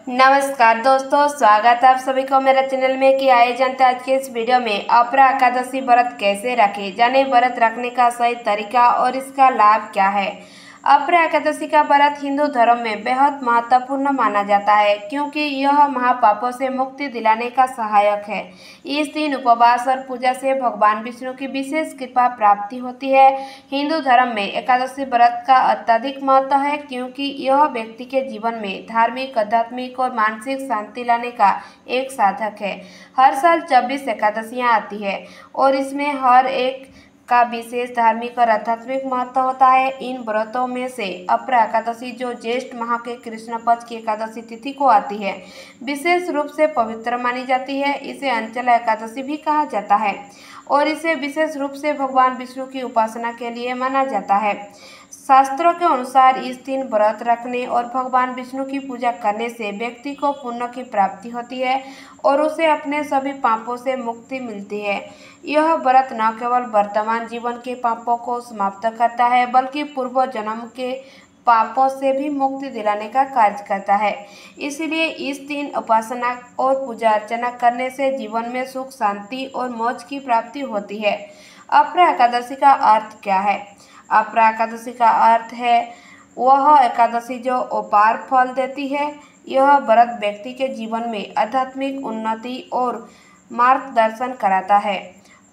नमस्कार दोस्तों, स्वागत है आप सभी को मेरे चैनल में। कि आइए जानते हैं आज के इस वीडियो में अपरा एकादशी व्रत कैसे रखें, जाने व्रत रखने का सही तरीका और इसका लाभ क्या है। अपरा एकादशी का व्रत हिंदू धर्म में बेहद महत्वपूर्ण माना जाता है क्योंकि यह महापापों से मुक्ति दिलाने का सहायक है। इस दिन उपवास और पूजा से भगवान विष्णु की विशेष कृपा प्राप्ति होती है। हिंदू धर्म में एकादशी व्रत का अत्यधिक महत्व है क्योंकि यह व्यक्ति के जीवन में धार्मिक, आध्यात्मिक और मानसिक शांति लाने का एक साधक है। हर साल 24 एकादशियां आती है और इसमें हर एक का विशेष धार्मिक और आध्यात्मिक महत्व होता है। इन व्रतों में से अपरा एकादशी, जो ज्येष्ठ माह के कृष्ण पक्ष की एकादशी तिथि को आती है, विशेष रूप से पवित्र मानी जाती है। इसे अंचला एकादशी भी कहा जाता है और इसे विशेष रूप से भगवान विष्णु की उपासना के लिए माना जाता है। शास्त्रों के अनुसार इस दिन व्रत रखने और भगवान विष्णु की पूजा करने से व्यक्ति को पुण्य की प्राप्ति होती है और उसे अपने सभी पापों से मुक्ति मिलती है। यह व्रत न केवल वर्तमान जीवन के पापों को समाप्त करता है बल्कि पूर्व जन्म के पापों से भी मुक्ति दिलाने का कार्य करता है। इसलिए इस दिन उपासना और पूजा अर्चना करने से जीवन में सुख, शांति और मोक्ष की प्राप्ति होती है। अपरा एकादशी का अर्थ क्या है? अपरा एकादशी का अर्थ है वह एकादशी जो अपार फल देती है। यह व्रत व्यक्ति के जीवन में आध्यात्मिक उन्नति और मार्गदर्शन कराता है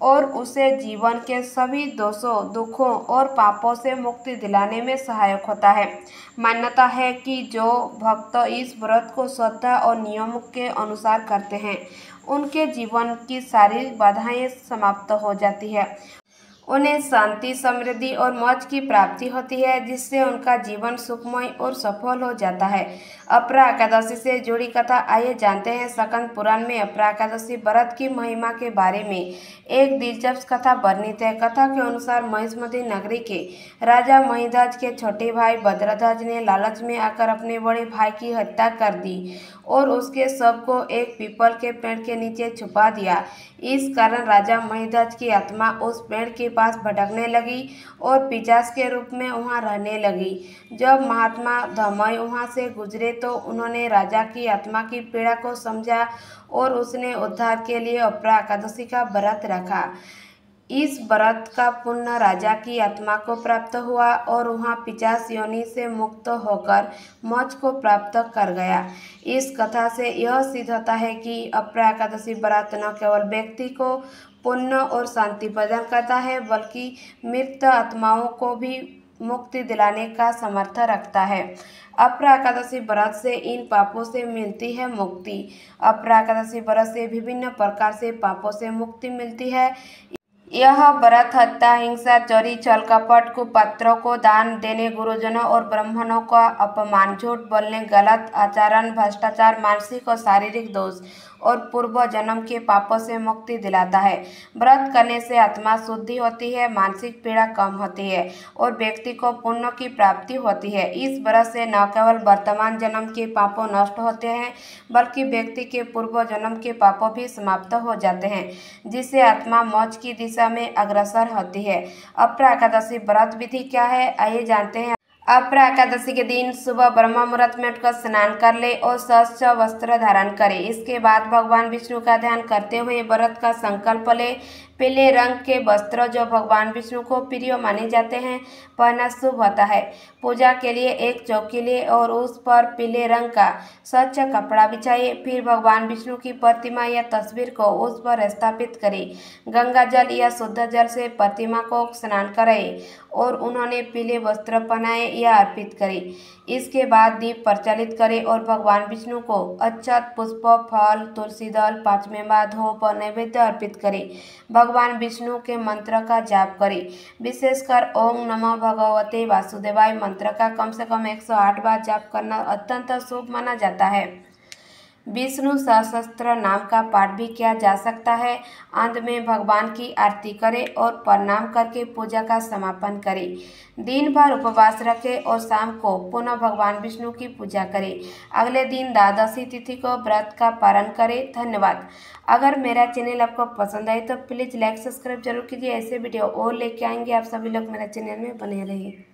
और उसे जीवन के सभी दोषों, दुखों और पापों से मुक्ति दिलाने में सहायक होता है। मान्यता है कि जो भक्त इस व्रत को श्रद्धा और नियम के अनुसार करते हैं, उनके जीवन की सारी बाधाएं समाप्त हो जाती है। उन्हें शांति, समृद्धि और मोक्ष की प्राप्ति होती है, जिससे उनका जीवन सुखमय और सफल हो जाता है। अपरा एकादशी से जुड़ी कथा आइए जानते हैं। स्कंद पुराण में अपरा एकादशी व्रत की महिमा के बारे में एक दिलचस्प कथा वर्णित है। कथा के अनुसार महिष्मती नगरी के राजा महिध्वज के छोटे भाई भद्रध्वज ने लालच में आकर अपने बड़े भाई की हत्या कर दी और उसके शव को एक पीपल के पेड़ के नीचे छुपा दिया। इस कारण राजा महिध्वज की आत्मा उस पेड़ के पास भटकने लगी और पिशाच के रूप में वहां रहने लगी। जब महात्मा धमय वहां से गुजरे तो उन्होंने राजा की आत्मा की पीड़ा को समझा और उसने उद्धार के लिए अपरा एकादशी का व्रत रखा। इस व्रत का पुण्य राजा की आत्मा को प्राप्त हुआ और वहां पिशाच योनि से मुक्त होकर मोक्ष को प्राप्त कर गया। इस कथा से यह सिद्ध होता है कि अपरा एकादशी व्रत न केवल व्यक्ति को पुण्य और शांति प्रदान करता है बल्कि मृत आत्माओं को भी मुक्ति दिलाने का सामर्थ्य रखता है। अपरा एकादशी व्रत से इन पापों से मिलती है मुक्ति। अपरा एकादशी व्रत से विभिन्न प्रकार से पापों से मुक्ति मिलती है। यह व्रत हत्या, हिंसा, चोरी, छल कपट, कुपात्रों को दान देने, गुरुजनों और ब्राह्मणों का अपमान, झूठ बोलने, गलत आचरण, भ्रष्टाचार, मानसिक और शारीरिक दोष और पूर्व जन्म के पापों से मुक्ति दिलाता है। व्रत करने से आत्मा शुद्धि होती है, मानसिक पीड़ा कम होती है और व्यक्ति को पुण्य की प्राप्ति होती है। इस व्रत से न केवल वर्तमान जन्म के पापों नष्ट होते हैं बल्कि व्यक्ति के पूर्व जन्म के पापों भी समाप्त हो जाते हैं, जिससे आत्मा मोक्ष की दिशा में अग्रसर होती है। अपरा एकादशी व्रत विधि क्या है, आइए जानते हैं। अपरा एकादशी के दिन सुबह ब्रह्म मुहूर्त में उठकर स्नान कर ले और स्वच्छ वस्त्र धारण करे। इसके बाद भगवान विष्णु का ध्यान करते हुए व्रत का संकल्प ले। पीले रंग के वस्त्र, जो भगवान विष्णु को प्रिय माने जाते हैं, पहनना शुभ होता है। पूजा के लिए एक चौकी ले और उस पर पीले रंग का स्वच्छ कपड़ा बिछाइए। फिर भगवान विष्णु की प्रतिमा या तस्वीर को उस पर स्थापित करें। गंगा जल या शुद्ध जल से प्रतिमा को स्नान कराएं और उन्होंने पीले वस्त्र पहनाए या अर्पित करें। इसके बाद दीप प्रज्वलित करें और भगवान विष्णु को अक्षत, पुष्प, फल, तुलसी दल, 5 मेवा, धूप और नैवेद्य अर्पित करें। भगवान विष्णु के मंत्र का जाप करें। विशेषकर ओम नमः भगवते वासुदेवाय मंत्र का कम से कम 108 बार जाप करना अत्यंत शुभ माना जाता है। विष्णु सहस्त्र नाम का पाठ भी किया जा सकता है। अंत में भगवान की आरती करें और प्रणाम करके पूजा का समापन करें। दिन भर उपवास रखें और शाम को पुनः भगवान विष्णु की पूजा करें। अगले दिन द्वादशी तिथि को व्रत का पारण करें। धन्यवाद। अगर मेरा चैनल आपको पसंद आए तो प्लीज़ लाइक, सब्सक्राइब जरूर कीजिए। ऐसे वीडियो और लेके आएंगे, आप सभी लोग मेरे चैनल में बने रहिए।